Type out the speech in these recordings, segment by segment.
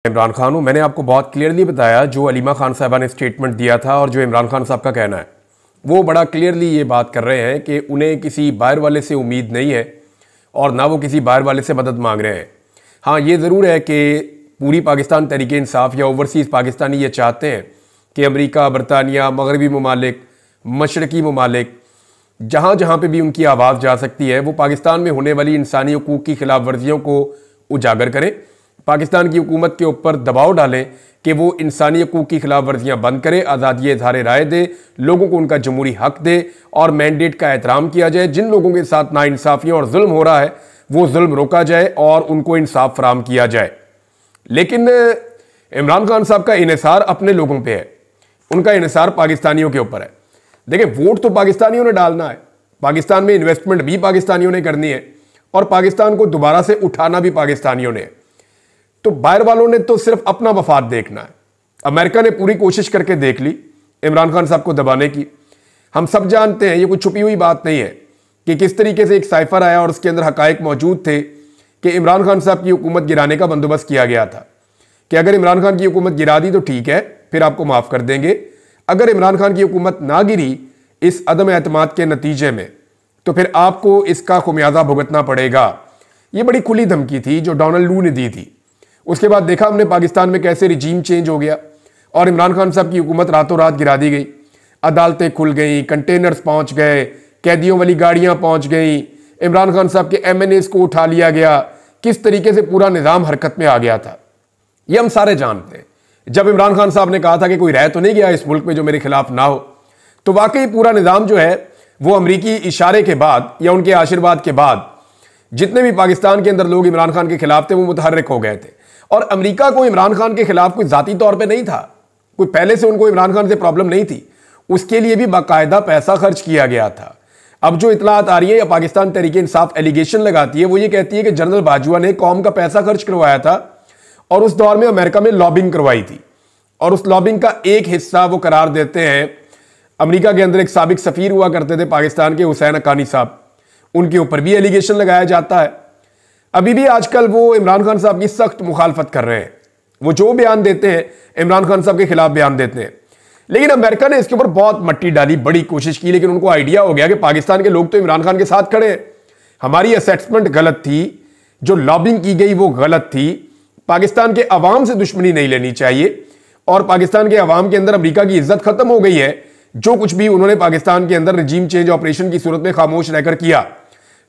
इमरान खान हूँ। मैंने आपको बहुत क्लियरली बताया जो अलीमा खान साहबा ने स्टेटमेंट दिया था और जो इमरान खान साहब का कहना है, वो बड़ा क्लियरली ये बात कर रहे हैं कि उन्हें किसी बाहर वाले से उम्मीद नहीं है और ना वो किसी बाहर वाले से मदद मांग रहे हैं। हाँ, ये ज़रूर है कि पूरी पाकिस्तान तहरीक इंसाफ या ओवरसीज़ पाकिस्तानी ये चाहते हैं कि अमेरिका, बरतानिया, मगरबी ममालिक, मशरक़ी ममालिक, जहाँ जहाँ पर भी उनकी आवाज़ जा सकती है, वो पाकिस्तान में होने वाली इंसानी हकूक़ की खिलाफ वर्जियों को उजागर करें, पाकिस्तान की हुकूमत के ऊपर दबाव डालें कि वो इंसानी हकूक़ की खिलाफ वर्जियाँ बंद करे, आज़ादी इज़हार राय दे, लोगों को उनका जमहूरी हक दे और मैंडेट का एहतराम किया जाए। जिन लोगों के साथ नाइंसाफ़ियाँ और जुल्म हो रहा है वो जुल्म रोका जाए और उनको इंसाफ फराम किया जाए। लेकिन इमरान खान साहब का इन्हिसार अपने लोगों पर है, उनका इन्हिसार पाकिस्तानियों के ऊपर है। देखिए, वोट तो पाकिस्तानियों ने डालना है, पाकिस्तान में इन्वेस्टमेंट भी पाकिस्तानियों ने करनी है और पाकिस्तान को दोबारा से उठाना भी पाकिस्तानियों ने। तो बाहर वालों ने तो सिर्फ अपना मफाद देखना है। अमेरिका ने पूरी कोशिश करके देख ली इमरान खान साहब को दबाने की। हम सब जानते हैं, ये कोई छुपी हुई बात नहीं है कि किस तरीके से एक साइफर आया और उसके अंदर हकायक मौजूद थे कि इमरान खान साहब की हुकूमत गिराने का बंदोबस्त किया गया था कि अगर इमरान खान की हुकूमत गिरा दी तो ठीक है, फिर आपको माफ़ कर देंगे। अगर इमरान खान की हुकूमत ना गिरी इस अदम एतमाद के नतीजे में, तो फिर आपको इसका खुमियाजा भुगतना पड़ेगा। ये बड़ी खुली धमकी थी जो डोनाल्ड लू ने दी थी। उसके बाद देखा हमने पाकिस्तान में कैसे रिजीम चेंज हो गया और इमरान खान साहब की हुकूमत रातों रात गिरा दी गई। अदालतें खुल गई, कंटेनर्स पहुंच गए, कैदियों वाली गाड़ियां पहुंच गई, इमरान खान साहब के MNAs को उठा लिया गया, किस तरीके से पूरा निज़ाम हरकत में आ गया था ये हम सारे जानते हैं। जब इमरान खान साहब ने कहा था कि कोई रह तो नहीं गया इस मुल्क में जो मेरे खिलाफ ना हो, तो वाकई पूरा निज़ाम जो है वो अमरीकी इशारे के बाद या उनके आशीर्वाद के बाद जितने भी पाकिस्तान के अंदर लोग इमरान खान के खिलाफ थे वो मुतहर्रिक हो गए थे। और अमेरिका को इमरान खान के खिलाफ कोई जाती तौर पे नहीं था, कोई पहले से उनको इमरान खान से प्रॉब्लम नहीं थी, उसके लिए भी बाकायदा पैसा खर्च किया गया था। अब जो इतलात आ रही है या पाकिस्तान तहरीक इंसाफ एलिगेशन लगाती है, वो ये कहती है कि जनरल बाजवा ने कौम का पैसा खर्च करवाया था और उस दौर में अमेरिका में लॉबिंग करवाई थी और उस लॉबिंग का एक हिस्सा वो करार देते हैं। अमेरिका के अंदर एक साबिक सफीर हुआ करते थे पाकिस्तान के, हुसैन हक्कानी साहब, उनके ऊपर भी एलिगेशन लगाया जाता है। अभी भी आजकल वो इमरान खान साहब की सख्त मुखालफत कर रहे हैं, वो जो बयान देते हैं इमरान खान साहब के खिलाफ बयान देते हैं। लेकिन अमेरिका ने इसके ऊपर बहुत मट्टी डाली, बड़ी कोशिश की, लेकिन उनको आइडिया हो गया कि पाकिस्तान के लोग तो इमरान खान के साथ खड़े हैं, हमारी असेसमेंट गलत थी, जो लॉबिंग की गई वो गलत थी, पाकिस्तान के अवाम से दुश्मनी नहीं लेनी चाहिए और पाकिस्तान के अवाम के अंदर अमेरिका की इज्जत खत्म हो गई है। जो कुछ भी उन्होंने पाकिस्तान के अंदर रिजीम चेंज ऑपरेशन की सूरत में खामोश रहकर किया,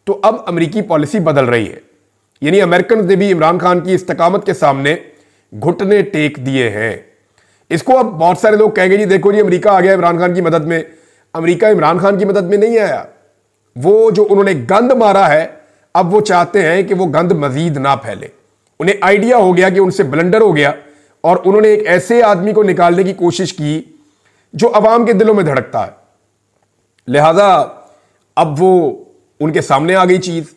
तो अब अमेरिकी पॉलिसी बदल रही है। यानी अमेरिकन ने भी इमरान खान की इस्तकामत के सामने घुटने टेक दिए हैं। इसको अब बहुत सारे लोग कहेंगे जी देखो जी अमेरिका आ गया इमरान खान की मदद में। अमेरिका इमरान खान की मदद में नहीं आया, वो जो उन्होंने गंद मारा है अब वो चाहते हैं कि वो गंद मजीद ना फैले। उन्हें आइडिया हो गया कि उनसे ब्लंडर हो गया और उन्होंने एक ऐसे आदमी को निकालने की कोशिश की जो अवाम के दिलों में धड़कता है। लिहाजा अब वो उनके सामने आ गई चीज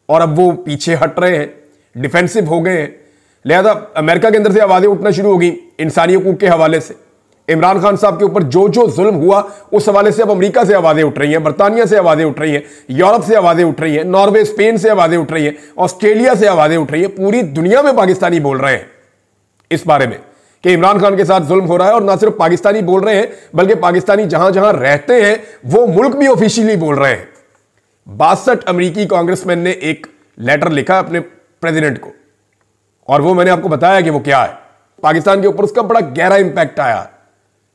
और अब वो पीछे हट रहे हैं, डिफेंसिव हो गए हैं। लिहाजा अमेरिका के अंदर से आवाजें उठना शुरू हो गई इंसानी हकूक के हवाले से। इमरान खान साहब के ऊपर जो जो जुल्म हुआ उस हवाले से अब अमेरिका से आवाजें उठ रही हैं, बरतानिया से आवाजें उठ रही हैं, यूरोप से आवाजें उठ रही हैं, नॉर्वे, स्पेन से आवाजें उठ रही हैं, ऑस्ट्रेलिया से आवाजें उठ रही हैं। पूरी दुनिया में पाकिस्तानी बोल रहे हैं इस बारे में कि इमरान खान के साथ जुल्म हो रहा है। और ना सिर्फ पाकिस्तानी बोल रहे हैं बल्कि पाकिस्तानी जहां जहां रहते हैं वो मुल्क भी ऑफिशियली बोल रहे हैं। 62 अमेरिकी कांग्रेसमैन ने एक लेटर लिखा अपने प्रेसिडेंट को और वो मैंने आपको बताया कि वो क्या है। पाकिस्तान के ऊपर उसका बड़ा गहरा इंपैक्ट आया,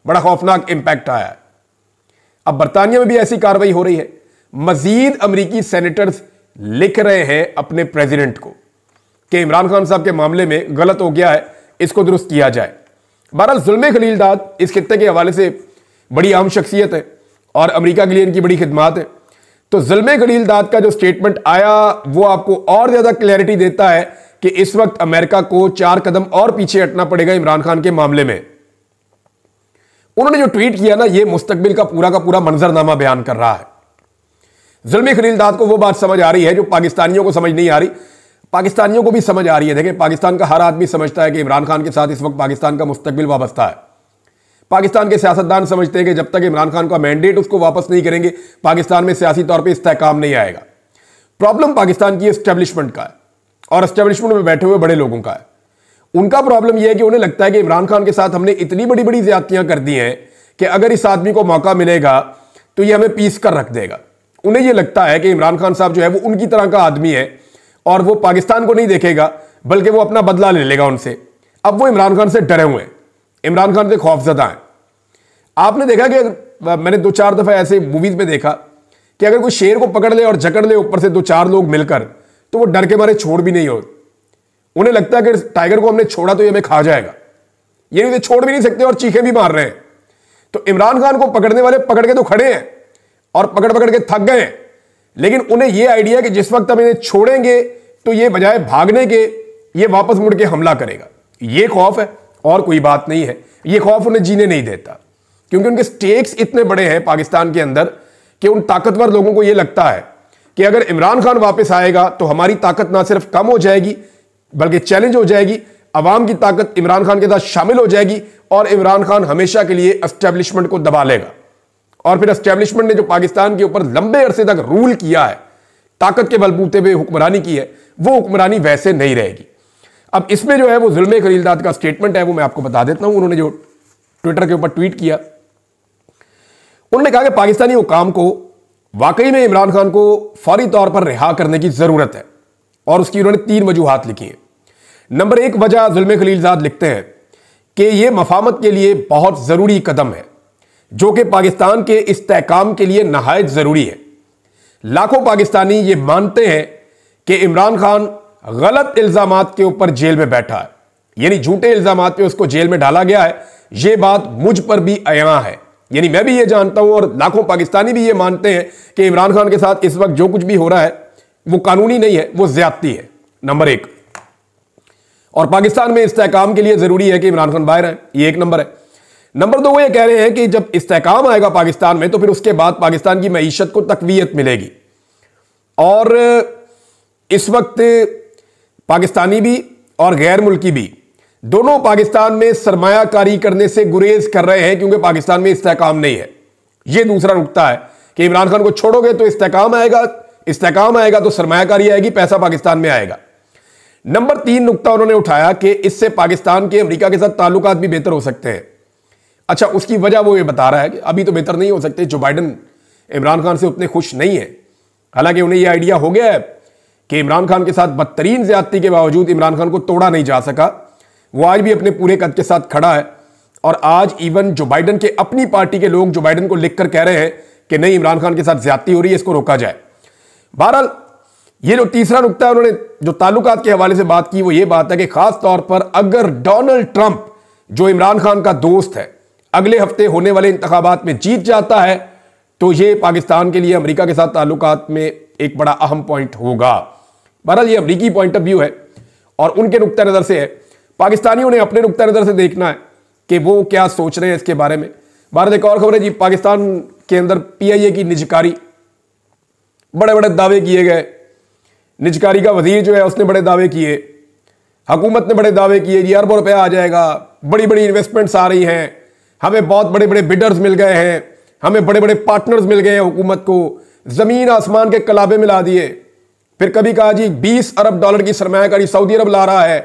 बड़ा खौफनाक इंपैक्ट आया। अब बरतानिया में भी ऐसी कार्रवाई हो रही है। मजीद अमेरिकी सेनेटर्स लिख रहे हैं अपने प्रेसिडेंट को कि इमरान खान साहब के मामले में गलत हो गया है, इसको दुरुस्त किया जाए। बहरहाल जुल्मे खलीलदाद इस खित्ते के हवाले से बड़ी अहम शख्सियत है और अमेरिका के लिए इनकी बड़ी खिदमात है। तो जुल्मे खलीलदाद का जो स्टेटमेंट आया वो आपको और ज्यादा क्लैरिटी देता है कि इस वक्त अमेरिका को 4 कदम और पीछे हटना पड़ेगा इमरान खान के मामले में। उन्होंने जो ट्वीट किया ना, ये मुस्तकबिल का पूरा मंजरनामा बयान कर रहा है। जुल्मे खलीलदाद को वो बात समझ आ रही है जो पाकिस्तानियों को समझ नहीं आ रही, पाकिस्तानियों को भी समझ आ रही है। देखिए, पाकिस्तान का हर आदमी समझता है कि इमरान खान के साथ इस वक्त पाकिस्तान का मुस्तकबिल वाबस्ता है। पाकिस्तान के सियासतदान समझते हैं कि जब तक इमरान खान का मैंडेट उसको वापस नहीं करेंगे पाकिस्तान में सियासी तौर पे इस्तेहकाम नहीं आएगा। प्रॉब्लम पाकिस्तान की एस्टेब्लिशमेंट का है और एस्टेब्लिशमेंट में बैठे हुए बड़े लोगों का है। उनका प्रॉब्लम यह है कि उन्हें लगता है कि इमरान खान के साथ हमने इतनी बड़ी बड़ी ज्यादतियां कर दी हैं कि अगर इस आदमी को मौका मिलेगा तो ये हमें पीस कर रख देगा। उन्हें यह लगता है कि इमरान खान साहब जो है वो उनकी तरह का आदमी है और वो पाकिस्तान को नहीं देखेगा बल्कि वो अपना बदला ले लेगा उनसे। अब वो इमरान खान से डरे हुए हैं, इमरान खान से खौफजदा हैं। आपने देखा कि मैंने 2-4 दफा ऐसे मूवीज में देखा कि अगर कोई शेर को पकड़ ले और जकड़ ले ऊपर से 2-4 लोग मिलकर, तो वो डर के मारे छोड़ भी नहीं हो। उन्हें लगता है कि टाइगर को हमने छोड़ा तो ये हमें खा जाएगा, ये नहीं छोड़ भी नहीं सकते और चीखें भी मार रहे हैं। तो इमरान खान को पकड़ने वाले पकड़ के तो खड़े हैं और पकड़ पकड़ के थक गए हैं, लेकिन उन्हें यह आइडिया है कि जिस वक्त हम इन्हें छोड़ेंगे तो ये बजाय भागने के ये वापस मुड़ के हमला करेगा। ये खौफ है और कोई बात नहीं है। ये खौफ उन्हें जीने नहीं देता क्योंकि उनके स्टेक्स इतने बड़े हैं पाकिस्तान के अंदर कि उन ताकतवर लोगों को यह लगता है कि अगर इमरान खान वापस आएगा तो हमारी ताकत ना सिर्फ कम हो जाएगी बल्कि चैलेंज हो जाएगी, अवाम की ताकत इमरान खान के साथ शामिल हो जाएगी और इमरान खान हमेशा के लिए एस्टेब्लिशमेंट को दबा लेगा। और फिर एस्टेब्लिशमेंट ने जो पाकिस्तान के ऊपर लंबे अरसे तक रूल किया है, ताकत के बलबूते पे हुक्मरानी की है, वो हुक्मरानी वैसे नहीं रहेगी। अब इसमें जो है वो जुल्मे खलीलदाद का स्टेटमेंट है, वो मैं आपको बता देता हूं। उन्होंने जो ट्विटर के ऊपर ट्वीट किया, उन्होंने कहा कि पाकिस्तानी हुकाम को वाकई में इमरान खान को फौरी तौर पर रिहा करने की जरूरत है और उसकी उन्होंने 3 वजूहात लिखी हैं। नंबर 1 वजह जुल्मे खलीलजाद लिखते हैं कि यह मफामत के लिए बहुत जरूरी कदम है जो कि पाकिस्तान के इस्तेहकाम के लिए नहायत जरूरी है। लाखों पाकिस्तानी ये मानते हैं कि इमरान खान गलत इल्जामात के ऊपर जेल में बैठा है, यानी झूठे इल्जामात पे उसको जेल में डाला गया है। यह बात मुझ पर भी अया है, यानी मैं भी ये जानता हूं और लाखों पाकिस्तानी भी ये मानते हैं कि इमरान खान के साथ इस वक्त जो कुछ भी हो रहा है वो कानूनी नहीं है, वो ज्यादती है। नंबर 1, और पाकिस्तान में इस्तेहकाम के लिए जरूरी है कि इमरान खान बाहर आए, ये 1 नंबर है। नंबर 2, वो ये कह रहे हैं कि जब इस्तेहकाम आएगा पाकिस्तान में तो फिर उसके बाद पाकिस्तान की मईशत को तकवीयत मिलेगी। और इस वक्त पाकिस्तानी भी और गैर मुल्की भी दोनों पाकिस्तान में सरमायाकारी करने से गुरेज कर रहे हैं क्योंकि पाकिस्तान में इस्तेहकाम नहीं है। यह दूसरा नुकता है कि इमरान खान को छोड़ोगे तो इस्तेहकाम आएगा तो सरमायाकारी आएगी, पैसा पाकिस्तान में आएगा। नंबर 3 नुकता उन्होंने उठाया कि इससे पाकिस्तान के अमेरिका के साथ ताल्लुकात भी बेहतर हो सकते हैं। अच्छा, उसकी वजह वो ये बता रहा है कि अभी तो बेहतर नहीं हो सकते। जो बाइडन इमरान खान से उतने खुश नहीं है, हालांकि उन्हें यह आइडिया हो गया है कि इमरान खान के साथ बदतरीन ज्यादती के बावजूद इमरान खान को तोड़ा नहीं जा सका। वो आज भी अपने पूरे कद के साथ खड़ा है और आज इवन जो बाइडन के अपनी पार्टी के लोग जो बाइडन को लिखकर कह रहे हैं कि नहीं, इमरान खान के साथ ज्यादती हो रही है, इसको रोका जाए। बहरहाल ये जो तीसरा नुकता है उन्होंने जो ताल्लुकात के हवाले से बात की, वो ये बात है कि खास तौर पर अगर डोनाल्ड ट्रंप जो इमरान खान का दोस्त है अगले हफ्ते होने वाले इंतखाबात में जीत जाता है तो ये पाकिस्तान के लिए अमेरिका के साथ ताल्लुकात में एक बड़ा अहम पॉइंट होगा। बहरहाल ये अमेरिकी पॉइंट ऑफ व्यू है और उनके नुक्ता नजर से है। पाकिस्तानियों ने अपने नुक्ता नजर से देखना है कि वो क्या सोच रहे हैं इसके बारे में। बहरहाल एक और खबर है जी, पाकिस्तान के अंदर PIA की निजकारी, बड़े बड़े दावे किए गए। निजकारी का वजीर जो है उसने बड़े दावे किए, हुकूमत ने बड़े दावे किए, जी अरबों रुपया आ जाएगा, बड़ी बड़ी इन्वेस्टमेंट्स आ रही हैं, हमें बहुत बड़े बड़े बिडर्स मिल गए हैं, हमें बड़े बड़े पार्टनर्स मिल गए हैं, हुकूमत को जमीन आसमान के कलाबे मिला दिए। फिर कभी कहा जी $20 अरब की सरमायाकारी सऊदी अरब ला रहा है,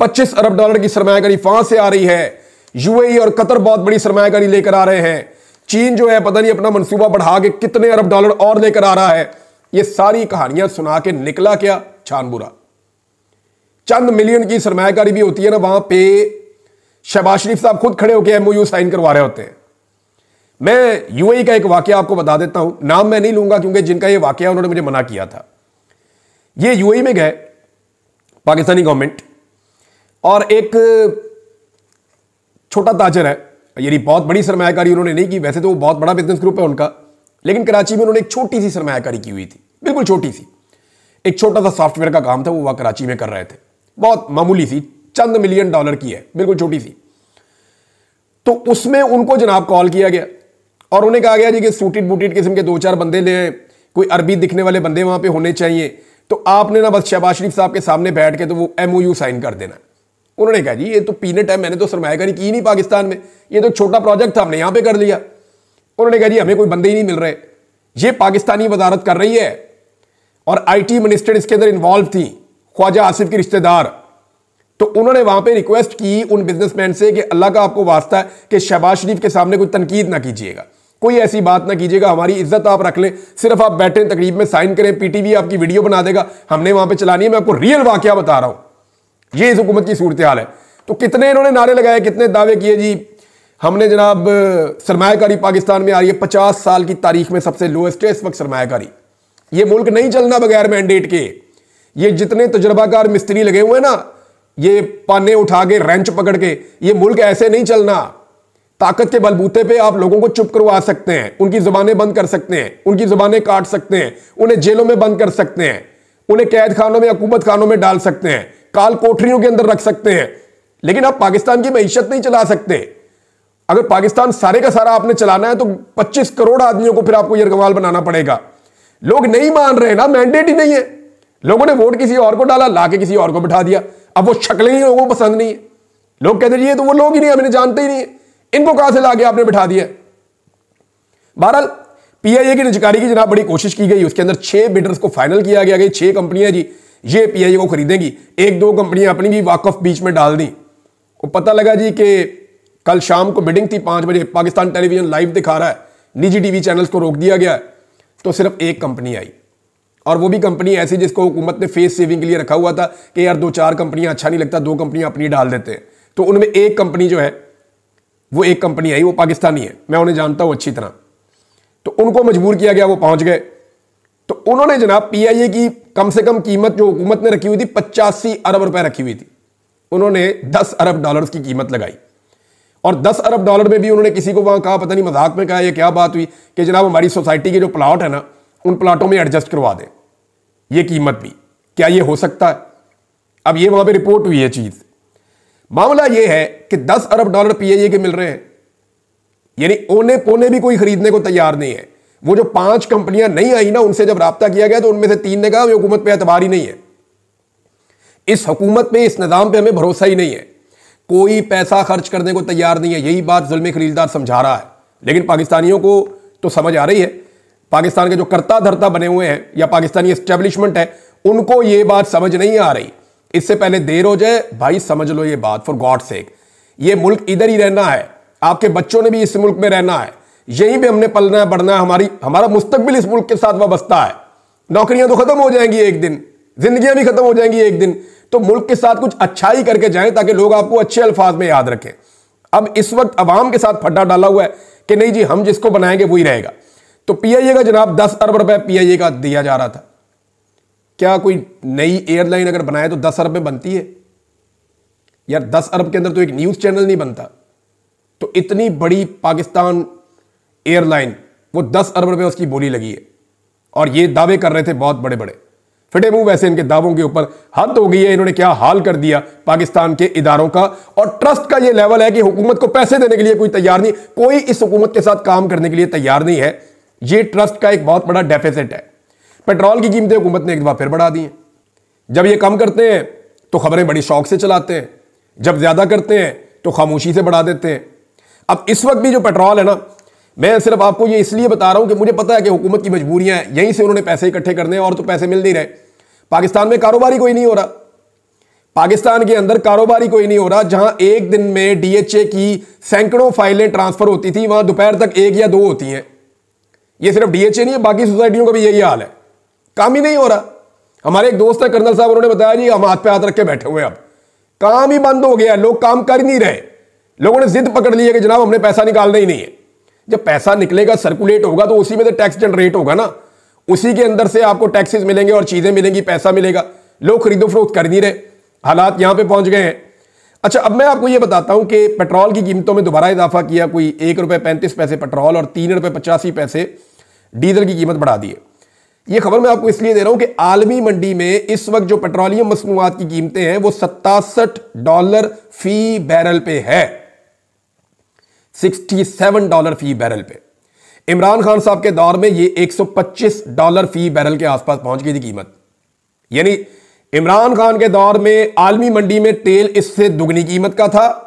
$25 अरब की सरमायाकारी फ्रांस से आ रही है, UAE और कतर बहुत बड़ी सरमायाकारी लेकर आ रहे हैं, चीन जो है पता नहीं अपना मंसूबा बढ़ा के कितने अरब डॉलर और लेकर आ रहा है। ये सारी कहानियां सुना के निकला क्या? छान बुरा। चंद मिलियन की सरमायाकारी भी होती है ना, वहां पे शहबाज शरीफ साहब खुद खड़े होकर MOU साइन करवा रहे होते हैं। मैं UAE का एक वाकया आपको बता देता हूं, नाम मैं नहीं लूंगा क्योंकि जिनका ये वाकया उन्होंने मुझे मना किया था। ये UAE में गए पाकिस्तानी गवर्नमेंट और एक छोटा ताजर है, यानी बहुत बड़ी सरमायाकारी उन्होंने नहीं की, वैसे तो वो बहुत बड़ा बिजनेस ग्रुप है उनका, लेकिन कराची में उन्होंने एक छोटी सी सरमायाकारी की हुई थी, बिल्कुल छोटी सी। एक छोटा सा सॉफ्टवेयर का काम था, वो वहां कराची में कर रहे थे, बहुत मामूली सी, चंद मिलियन डॉलर की है, बिल्कुल छोटी सी। तो उसमें उनको जनाब कॉल किया गया और उन्हें कहा गया जी कि सूटेड बूटेड किस्म के 2-4 बंदे ले आए, कोई अरबी दिखने वाले बंदे वहां पे होने चाहिए, तो आपने ना बस शहबाज शरीफ साहब के सामने बैठ के तो वो MOU साइन कर देना। उन्होंने कहा जी ये तो पीनट है, मैंने तो सरमायाकारी की नहीं पाकिस्तान में, ये तो छोटा प्रोजेक्ट था, हमने यहां पे कर लिया। उन्होंने कहा जी हमें कोई बंदे ही नहीं मिल रहे, ये पाकिस्तानी वजारत कर रही है और IT मिनिस्टर इसके अंदर इन्वॉल्व थी, ख्वाजा आसिफ की रिश्तेदार, तो उन्होंने वहां पे रिक्वेस्ट की उन बिजनेसमैन से कि अल्लाह का आपको वास्ता है कि शहबाज शरीफ के सामने कोई तनकीद ना कीजिएगा, कोई ऐसी बात ना कीजिएगा, हमारी इज्जत आप रख लें, सिर्फ आप बैठे तकरीब में साइन करें, पीटीवी आपकी वीडियो बना देगा, हमने वहां पे चलानी है। मैं आपको रियल वाकया बता रहा हूं, ये इस हुकूमत की सूरत हाल है। तो कितने इन्होंने नारे लगाए, कितने दावे किए जी हमने जनाब सरमायाकारी पाकिस्तान में आ रही है, 50 साल की तारीख में सबसे लोएस्ट है इस वक्त सरमायाकारी। ये मुल्क नहीं चलना बगैर मैंडेट के। ये जितने तजुर्बाकार मिस्त्री लगे हुए हैं ना, ये पाने उठा के रेंच पकड़ के, ये मुल्क ऐसे नहीं चलना। ताकत के बलबूते पे आप लोगों को चुप करवा सकते हैं, उनकी जुबानें बंद कर सकते हैं, उनकी जुबानें काट सकते हैं, उन्हें जेलों में बंद कर सकते हैं, उन्हें कैद खानों में, हुकूमत खानों में डाल सकते हैं, काल कोठरियों के अंदर रख सकते हैं, लेकिन आप पाकिस्तान की मईशत नहीं चला सकते। अगर पाकिस्तान सारे का सारा आपने चलाना है तो 25 करोड़ आदमियों को फिर आपको यरगमाल बनाना पड़ेगा। लोग नहीं मान रहे ना, मैंडेट ही नहीं है। लोगों ने वोट किसी और को डाला, लाके किसी और को बिठा दिया। अब वो शक्लें ही लोगों को पसंद नहीं है, लोग कहते हैं तो वो लोग ही नहीं, हमें जानते ही नहीं है, इनको कहां से लाके आपने बिठा दिया। बहरहाल पीआईए की निजकारी की जनाब बड़ी कोशिश की गई, उसके अंदर 6 बिडर्स को फाइनल किया गया कि 6 कंपनियां जी ये पीआईए को खरीदेंगी। 1-2 कंपनियां अपनी भी वाकफ बीच में डाल दी। वो पता लगा जी कि कल शाम को बिडिंग थी 5 बजे, पाकिस्तान टेलीविजन लाइव दिखा रहा है, निजी टीवी चैनल्स को रोक दिया गया, तो सिर्फ 1 कंपनी आई, और वो भी कंपनी ऐसी जिसको हुकूमत ने फेस सेविंग के लिए रखा हुआ था कि यार 2-4 कंपनियां अच्छा नहीं लगता, 2 कंपनियां अपनी डाल देते हैं। तो उनमें 1 कंपनी जो है वो 1 कंपनी आई, वो पाकिस्तानी है, मैं उन्हें जानता हूं अच्छी तरह। तो उनको मजबूर किया गया, वो पहुंच गए। तो उन्होंने जनाब पीआईए की कम से कम कीमत जो हुकूमत ने रखी हुई थी 85 अरब रुपए रखी हुई थी, उन्होंने 10 अरब डॉलर्स की कीमत लगाई। और 10 अरब डॉलर में भी उन्होंने किसी को वहां कहा, पता नहीं मजाक में कहा, ये क्या बात हुई कि जनाब हमारी सोसाइटी के जो प्लॉट है ना, उन प्लॉटों में एडजस्ट करवा दें ये कीमत भी। क्या ये हो सकता है? अब ये वहां पे रिपोर्ट हुई है चीज। मामला ये है कि 10 अरब डॉलर पीआईए के मिल रहे हैं, यानी ओने पोने भी कोई खरीदने को तैयार नहीं है। वो जो 5 कंपनियां नहीं आई ना, उनसे जब राब्ता किया गया तो उनमें से 3 ने कहा हमें हुकूमत पे एतबार ही नहीं है, इस हुकूमत पे, इस निजाम पे हमें भरोसा ही नहीं है, कोई पैसा खर्च करने को तैयार नहीं है। यही बात जुल्म खरीदार समझा रहा है, लेकिन पाकिस्तानियों को तो समझ आ रही है। पाकिस्तान के जो कर्ता धर्ता बने हुए हैं या पाकिस्तानी एस्टेब्लिशमेंट है, उनको ये बात समझ नहीं आ रही। इससे पहले देर हो जाए भाई, समझ लो ये बात, फॉर गॉड सेक। ये मुल्क इधर ही रहना है, आपके बच्चों ने भी इस मुल्क में रहना है, यहीं पे हमने पलना है, बढ़ना है, हमारा मुस्तकबिल इस मुल्क के साथ वाबस्ता है। नौकरियां तो खत्म हो जाएंगी एक दिन, जिंदगियां भी खत्म हो जाएंगी एक दिन, तो मुल्क के साथ कुछ अच्छा ही करके जाएं ताकि लोग आपको अच्छे अल्फाज में याद रखें। अब इस वक्त अवाम के साथ फड्डा डाला हुआ है कि नहीं जी हम जिसको बनाएंगे वही रहेगा। तो पीआईए का जनाब 10 अरब रुपए पीआईए का दिया जा रहा था। क्या कोई नई एयरलाइन अगर बनाए तो 10 अरब में बनती है यार? 10 अरब के अंदर तो एक न्यूज चैनल नहीं बनता। तो इतनी बड़ी पाकिस्तान एयरलाइन, वो 10 अरब रुपए उसकी बोली लगी है, और ये दावे कर रहे थे बहुत बड़े बड़े। फिटे मुंह वैसे इनके दावों के ऊपर हद हो गई है। इन्होंने क्या हाल कर दिया पाकिस्तान के इदारों का, और ट्रस्ट का ये लेवल है कि हुकूमत को पैसे देने के लिए कोई तैयार नहीं, कोई इस हुकूमत के साथ काम करने के लिए तैयार नहीं है। ये ट्रस्ट का एक बहुत बड़ा डेफिसिट है। पेट्रोल की कीमतें हुकूमत ने एक बार फिर बढ़ा दी हैं। जब ये कम करते हैं तो खबरें बड़ी शौक से चलाते हैं, जब ज्यादा करते हैं तो खामोशी से बढ़ा देते हैं। अब इस वक्त भी जो पेट्रोल है ना, मैं सिर्फ आपको ये इसलिए बता रहा हूं कि मुझे पता है कि हुकूमत की मजबूरियां हैं, यहीं से उन्होंने पैसे इकट्ठे करने हैं, और तो पैसे मिल नहीं रहे। पाकिस्तान में कारोबारी कोई नहीं हो रहा, पाकिस्तान के अंदर कारोबारी कोई नहीं हो रहा। जहां एक दिन में डीएचए की सैकड़ों फाइलें ट्रांसफर होती थी, वहां दोपहर तक 1 या 2 होती हैं। ये सिर्फ डीएचए नहीं है, बाकी सोसाइटियों का भी यही हाल है, काम ही नहीं हो रहा। हमारे एक दोस्त है कर्नल साहब, उन्होंने बताया जी हम हाथ पे हाथ रख के बैठे हुए हैं, अब काम ही बंद हो गया, लोग काम कर नहीं रहे। लोगों ने जिद पकड़ ली है कि जनाब हमने पैसा निकालना ही नहीं है। जब पैसा निकलेगा, सर्कुलेट होगा, तो उसी में से टैक्स जनरेट होगा ना, उसी के अंदर से आपको टैक्सेस मिलेंगे और चीजें मिलेंगी, पैसा मिलेगा। लोग खरीदो फरोख्त कर नहीं रहे, हालात यहां पे पहुंच गए हैं। अच्छा, अब मैं आपको यह बताता हूं कि पेट्रोल की कीमतों में दोबारा इजाफा किया, कोई ₹1.35 पेट्रोल और ₹3.85 डीजल की कीमत बढ़ा दी है। यह खबर मैं आपको इसलिए दे रहा हूं कि आलमी मंडी में इस वक्त जो पेट्रोलियम मसनूआत की कीमतें हैं वो $67 फी बैरल पे है, $67 फी बैरल पे। इमरान खान साहब के दौर में ये $125 फी बैरल के आसपास पहुंच गई थी कीमत। यानी इमरान खान के दौर में आलमी मंडी में तेल इससे दुगनी कीमत का था,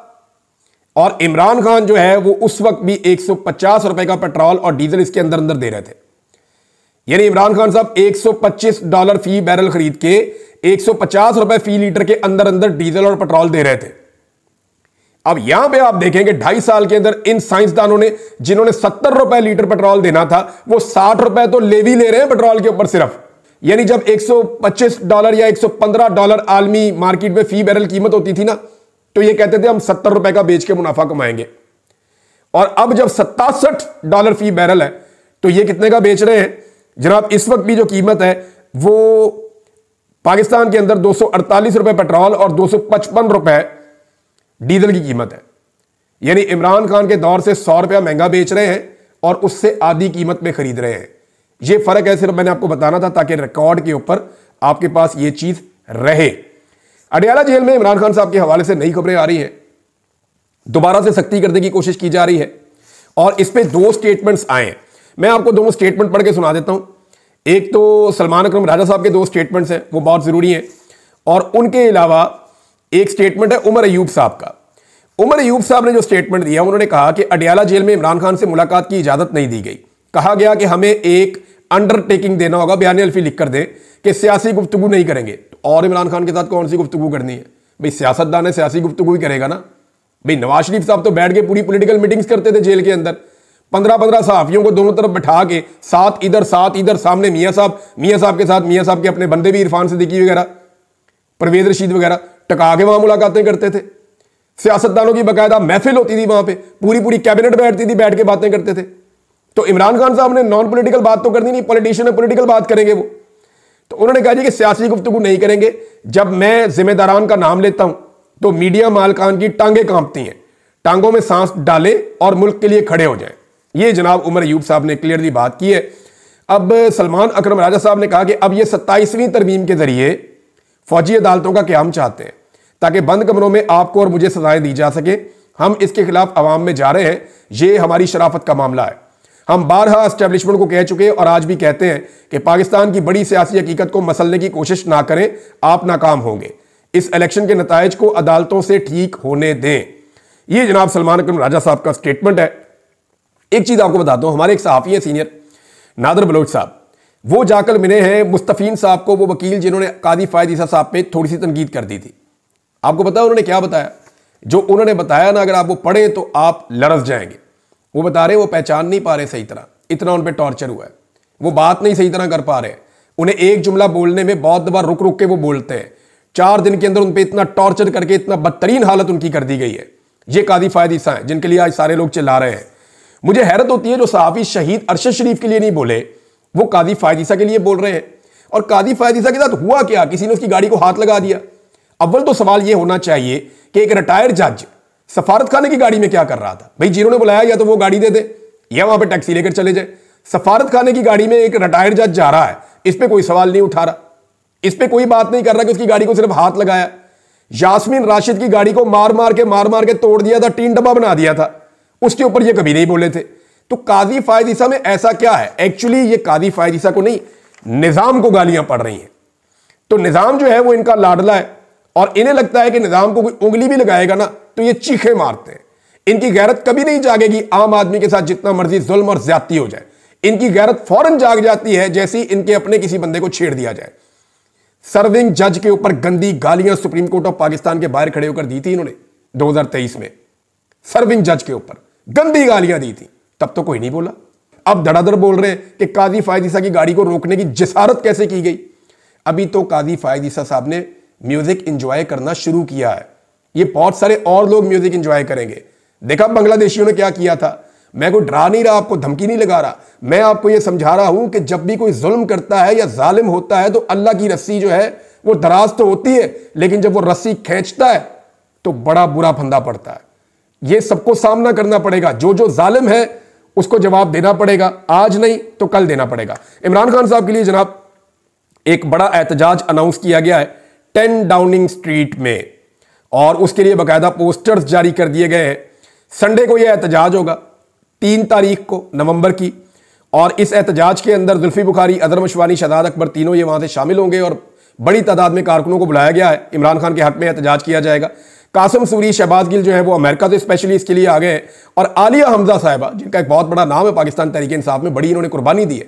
और इमरान खान जो है वो उस वक्त भी ₹150 का पेट्रोल और डीजल इसके अंदर अंदर दे रहे थे। यानी इमरान खान साहब $125 फी बैरल खरीद के 150 रुपए फी लीटर के अंदर अंदर डीजल और पेट्रोल दे रहे थे। अब यहां पे आप देखेंगे 2.5 साल के अंदर इन साइंसदानों ने, जिन्होंने 70 रुपए लीटर पेट्रोल देना था, वो 60 रुपए तो ले भी ले रहे हैं पेट्रोल के ऊपर सिर्फ। यानी जब $125 या $115 आलमी मार्केट में फी बैरल कीमत होती थी ना, तो ये कहते थे हम 70 रुपए का बेच के मुनाफा कमाएंगे। और अब जब $67 फी बैरल है, तो ये कितने का बेच रहे हैं जनाब? इस वक्त भी जो कीमत है वो पाकिस्तान के अंदर 248 रुपए पेट्रोल और 255 रुपए डीजल की कीमत है। यानी इमरान खान के दौर से 100 रुपया महंगा बेच रहे हैं और उससे आधी कीमत में खरीद रहे हैं। ये फर्क है, सिर्फ मैंने आपको बताना था ताकि रिकॉर्ड के ऊपर आपके पास ये चीज रहे। अडयाला जेल में इमरान खान साहब के हवाले से नई खबरें आ रही हैं, दोबारा से सख्ती करने की कोशिश की जा रही है और इस पे 2 स्टेटमेंट्स आए हैं। मैं आपको दोनों स्टेटमेंट पढ़ के सुना देता हूं। एक तो सलमान अकरम राजा साहब के 2 स्टेटमेंट्स हैं, वो बहुत जरूरी हैं, और उनके अलावा एक स्टेटमेंट है उमर अयूब साहब का। उमर अयूब साहब ने जो स्टेटमेंट दिया, उन्होंने कहा कि अडयाला जेल में इमरान खान से मुलाकात की इजाजत नहीं दी गई। कहा गया कि हमें एक अंडरटेकिंग देना होगा, बयान अल्फी लिख कर दें कि सियासी गुफ्तगू नहीं करेंगे। तो और इमरान खान के साथ कौन सी गुफ्तगू करनी है भाई? सियासतदान है, सियासी गुफ्तगू ही करेगा ना भाई। नवाज शरीफ साहब तो बैठ के पूरी पॉलिटिकल मीटिंग्स करते थे जेल के अंदर, 15-15 सहाफियों को दोनों तरफ बैठा के, साथ इधर सामने मियां साहब के साथ मियां साहब के अपने बंदे भी, इरफान सिद्दीकी वगैरह, परवेज रशीद वगैरह, टका के वहां मुलाकातें करते थे। सियासतदानों की बाकायदा महफिल होती थी वहां पे, पूरी कैबिनेट बैठती थी, बैठ के बातें करते थे। तो इमरान खान साहब ने नॉन पॉलिटिकल बात तो करनी नहीं, पॉलिटिशियन है, पॉलिटिकल बात करेंगे वो। तो उन्होंने कहा जी कि सियासी गुफ्तगू नहीं करेंगे। जब मैं जिम्मेदारान का नाम लेता हूं तो मीडिया मालकान की टांगें कांपती हैं, टांगों में सांस डालें और मुल्क के लिए खड़े हो जाएं। ये जनाब उमर अयूब साहब ने क्लियरली बात की है। अब सलमान अकरम राजा साहब ने कहा कि अब ये 27वीं तरमीम के जरिए फौजी अदालतों का क़याम चाहते हैं ताकि बंद कमरों में आपको और मुझे सजाएं दी जा सके। हम इसके खिलाफ अवाम में जा रहे हैं, ये हमारी शराफत का मामला है। हम बारहा एस्टेब्लिशमेंट को कह चुके और आज भी कहते हैं कि पाकिस्तान की बड़ी सियासी हकीकत को मसलने की कोशिश ना करें, आप नाकाम होंगे। इस इलेक्शन के नताइज को अदालतों से ठीक होने दें। ये जनाब सलमान अकरम राजा साहब का स्टेटमेंट है। एक चीज आपको बताता हूं, हमारे एक सहाफी है सीनियर नादर बलोच साहब, वो जाकर मिले हैं मुस्तफीन साहब को, वो वकील जिन्होंने कादी फायद ईसा साहब पे थोड़ी सी तनकीद कर दी थी। आपको पता है उन्होंने क्या बताया? जो उन्होंने बताया ना, अगर आप वो पढ़े तो आप लरस जाएंगे। वो बता रहे वो पहचान नहीं पा रहे सही तरह, इतना उन पर टॉर्चर हुआ है, वो बात नहीं सही तरह कर पा रहे। उन्हें एक जुमला बोलने में बहुत दफा रुक रुक के वो बोलते हैं। 4 दिन के अंदर उन पर इतना टॉर्चर करके इतना बदतरीन हालत उनकी कर दी गई है। ये कादी फायद ईसा हैं जिनके लिए आज सारे लोग चिल्ला रहे हैं। मुझे हैरत होती है जो सहाफी शहीद अरशद शरीफ के लिए नहीं बोले, वो कादी फायद ईसा के लिए बोल रहे हैं। और कादी फायद ईसा के साथ हुआ क्या? किसी ने उसकी गाड़ी को हाथ लगा दिया। अव्वल तो सवाल यह होना चाहिए कि एक रिटायर्ड जज सफारत खाने की गाड़ी में क्या कर रहा था भाई? जिन्होंने बुलाया या तो वो गाड़ी दे दे या वहां पे टैक्सी लेकर चले जाए। सफारत खाने की गाड़ी में एक रिटायर्ड जज जा रहा है, इस पे कोई सवाल नहीं उठा रहा, इस पे कोई बात नहीं कर रहा कि उसकी गाड़ी को सिर्फ हाथ लगाया। यास्मीन राशिद की गाड़ी को मार मार के तोड़ दिया था, टीन डब्बा बना दिया था, उसके ऊपर ये कभी नहीं बोले थे। तो कादी फायद ईसा में ऐसा क्या है? एक्चुअली ये कादी फायद ईसा को नहीं, निजाम को गालियां पड़ रही हैं। तो निजाम जो है वो इनका लाडला है और इन्हें लगता है कि निजाम को कोई उंगली भी लगाएगा ना तो ये चीखे मारते हैं। इनकी गैरत कभी नहीं जागेगी आम आदमी के साथ जितना मर्जी जुल्म और ज्यादती हो जाए। इनकी गैरत फौरन जाग जाती है जैसे ही इनके अपने किसी बंदे को छेड़ दिया जाए। सर्विंग जज के ऊपर गंदी गालियां सुप्रीम कोर्ट ऑफ पाकिस्तान के बाहर खड़े होकर दी थी इन्होंने 2023 में। सर्विंग जज के ऊपर गंदी गालियां दी थी, तब तो कोई नहीं बोला। अब धड़ाधड़ बोल रहे हैं कि कादी फायद ईसा की गाड़ी को रोकने की जिसारत कैसे की गई। अभी तो कादी फायद ईसा साहब ने म्यूजिक एंजॉय करना शुरू किया है, ये बहुत सारे और लोग म्यूजिक एंजॉय करेंगे। देखा बांग्लादेशियों ने क्या किया था। मैं कोई डरा नहीं रहा, आपको धमकी नहीं लगा रहा, मैं आपको यह समझा रहा हूं कि जब भी कोई जुल्म करता है या जालिम होता है तो अल्लाह की रस्सी जो है वो दराज तो होती है, लेकिन जब वो रस्सी खींचता है तो बड़ा बुरा फंदा पड़ता है। ये सबको सामना करना पड़ेगा, जो जो जालिम है उसको जवाब देना पड़ेगा, आज नहीं तो कल देना पड़ेगा। इमरान खान साहब के लिए जनाब एक बड़ा एहतजाज अनाउंस किया गया है 10 डाउनिंग स्ट्रीट में, और उसके लिए बाकायदा पोस्टर्स जारी कर दिए गए हैं। संडे को यह एहतजाज होगा 3 तारीख को नवंबर की, और इस एहतजाज के अंदर जुल्फी बुखारी, अदर मशवानी, शहजाद अकबर तीनों ये वहां से शामिल होंगे और बड़ी तादाद में कारकुनों को बुलाया गया है। इमरान खान के हक में एहतजाज किया जाएगा। कासिम सूरी, शहबाज गिल जो है वो अमेरिका से स्पेशली इसके लिए आ गए हैं, और आलिया हमजा साहिबा जिनका एक बहुत बड़ा नाम है पाकिस्तान तहरीक इंसाफ में, बड़ी इन्होंने कुर्बानी दी है,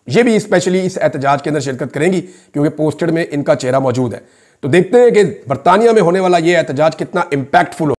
ये भी स्पेशली इस एहतजाज के अंदर शिरकत करेंगी क्योंकि पोस्टेड में इनका चेहरा मौजूद है। तो देखते हैं कि बरतानिया में होने वाला ये एहतजाज कितना इंपैक्टफुल